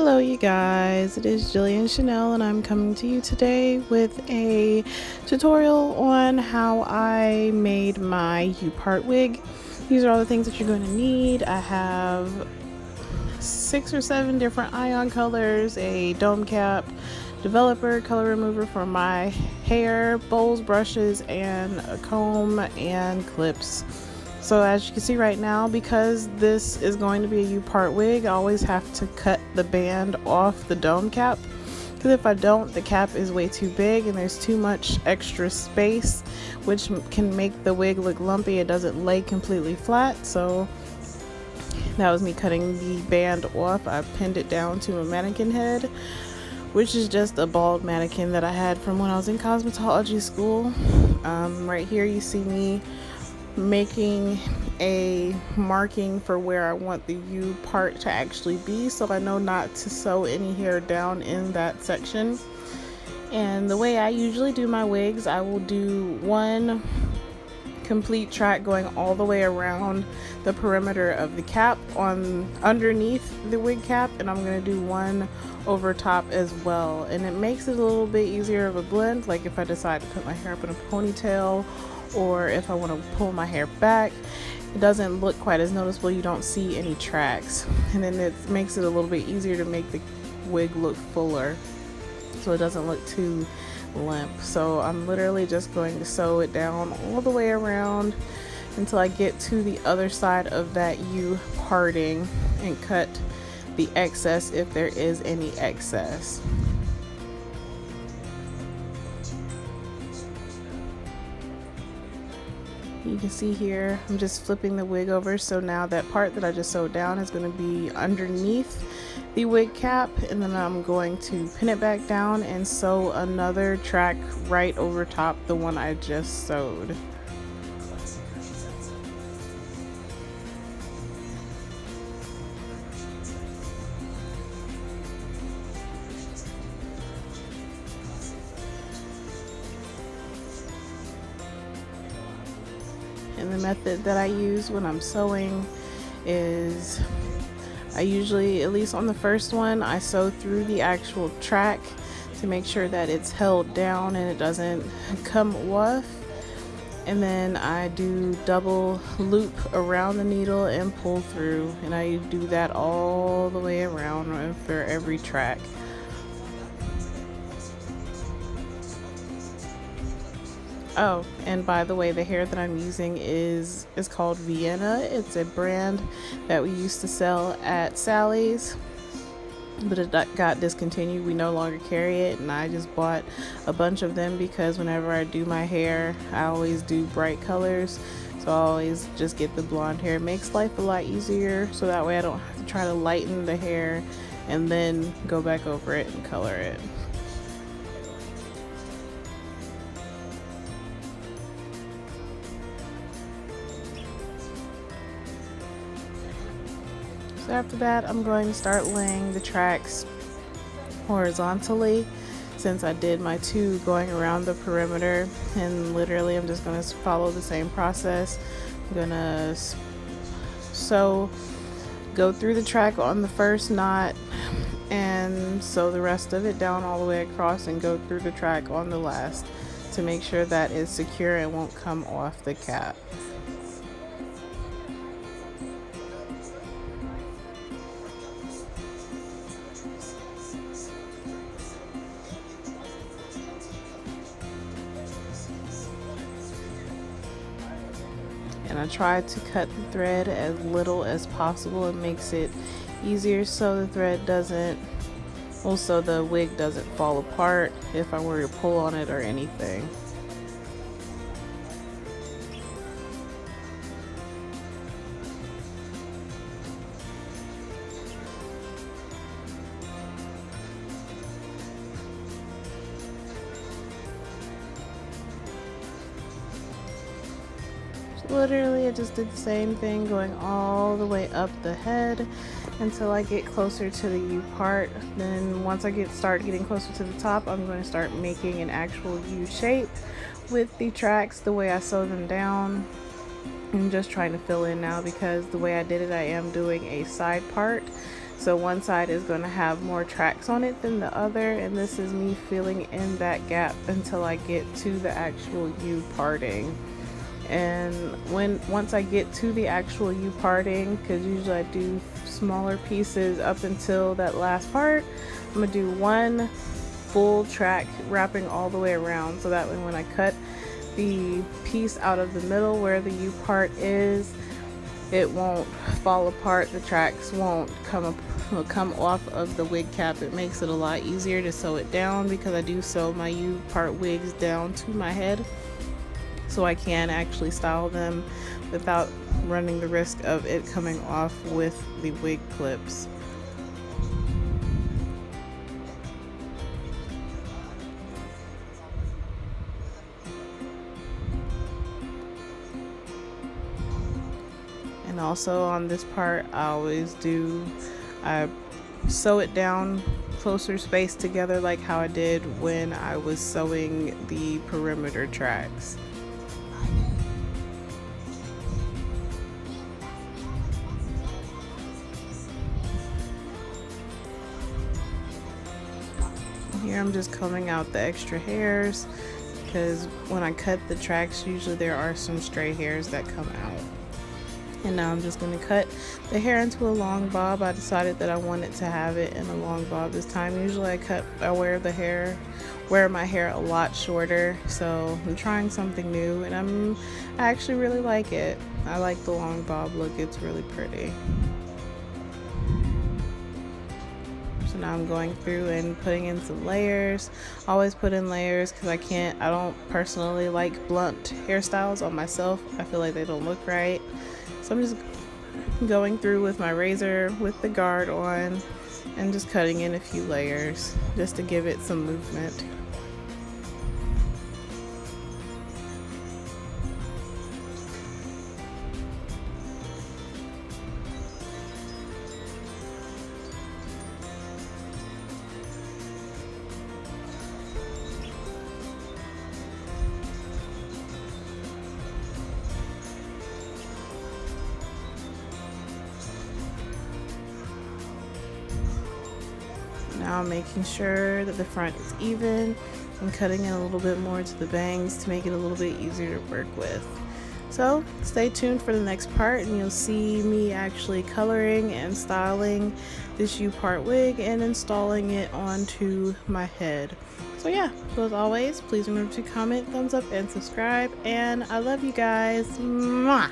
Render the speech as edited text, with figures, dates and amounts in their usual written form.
Hello you guys, it is Jillian Chanel and I'm coming to you today with a tutorial on how I made my U-part wig. These are all the things that you're going to need. I have 6 or 7 different ion colors, a dome cap, developer, color remover for my hair, bowls, brushes, and a comb and clips. So as you can see right now, because this is going to be a U-part wig, I always have to cut the band off the dome cap, because if I don't, the cap is way too big and there's too much extra space, which can make the wig look lumpy. It doesn't lay completely flat. So that was me cutting the band off. I pinned it down to a mannequin head, which is just a bald mannequin that I had from when I was in cosmetology school. Right here you see me making a marking for where I want the U part to actually be, so I know not to sew any hair down in that section. And the way I usually do my wigs, I will do one complete track going all the way around the perimeter of the cap on underneath the wig cap, and I'm going to do one over top as well. And it makes it a little bit easier of a blend, like if I decide to put my hair up in a ponytail or if I want to pull my hair back, it doesn't look quite as noticeable. You don't see any tracks, and then it makes it a little bit easier to make the wig look fuller so it doesn't look too limp. So I'm literally just going to sew it down all the way around until I get to the other side of that U parting and cut the excess if there is any excess. You can see here I'm just flipping the wig over, so now that part that I just sewed down is going to be underneath the wig cap, and then I'm going to pin it back down and sew another track right over top the one I just sewed. And the method that I use when I'm sewing is I usually, at least on the first one, I sew through the actual track to make sure that it's held down and it doesn't come off. And then I do double loop around the needle and pull through, and I do that all the way around for every track. Oh, and by the way, the hair that I'm using is called Vienna. It's a brand that we used to sell at Sally's, but it got discontinued. We no longer carry it, and I just bought a bunch of them because whenever I do my hair, I always do bright colors. So I always just get the blonde hair. It makes life a lot easier, so that way I don't have to try to lighten the hair and then go back over it and color it. So after that, I'm going to start laying the tracks horizontally, since I did my 2 going around the perimeter, and literally I'm just going to follow the same process. I'm going to go through the track on the first knot and sew the rest of it down all the way across and go through the track on the last to make sure that it's secure and won't come off the cap. And I try to cut the thread as little as possible. It makes it easier so the thread doesn't, also the wig doesn't fall apart if I were to pull on it or anything. Literally, I just did the same thing going all the way up the head until I get closer to the U part. Then once I start getting closer to the top, I'm going to start making an actual U shape with the tracks the way I sew them down. I'm just trying to fill in now because the way I did it, I am doing a side part So one side is going to have more tracks on it than the other, and this is me filling in that gap until I get to the actual U parting. And once I get to the actual U parting, because usually I do smaller pieces up until that last part, I'm gonna do one full track wrapping all the way around, so that way when I cut the piece out of the middle where the U part is, it won't fall apart. The tracks won't come off of the wig cap. It makes it a lot easier to sew it down, because I do sew my U part wigs down to my head, so I can actually style them without running the risk of it coming off with the wig clips. And also on this part, I sew it down closer spaced together, like how I did when I was sewing the perimeter tracks. Here I'm just combing out the extra hairs, because when I cut the tracks, usually there are some stray hairs that come out. And now I'm just going to cut the hair into a long bob. I decided that I wanted to have it in a long bob this time. Usually I wear my hair a lot shorter, so I'm trying something new, and I actually really like it. I like the long bob look. It's really pretty. So now I'm going through and putting in some layers. Always put in layers, because I don't personally like blunt hairstyles on myself. I feel like they don't look right. So I'm just going through with my razor with the guard on and just cutting in a few layers just to give it some movement. Now I'm making sure that the front is even and cutting in a little bit more to the bangs to make it a little bit easier to work with. So stay tuned for the next part, and you'll see me actually coloring and styling this U-part wig and installing it onto my head. So yeah, so as always, please remember to comment, thumbs up, and subscribe, and I love you guys. Mwah!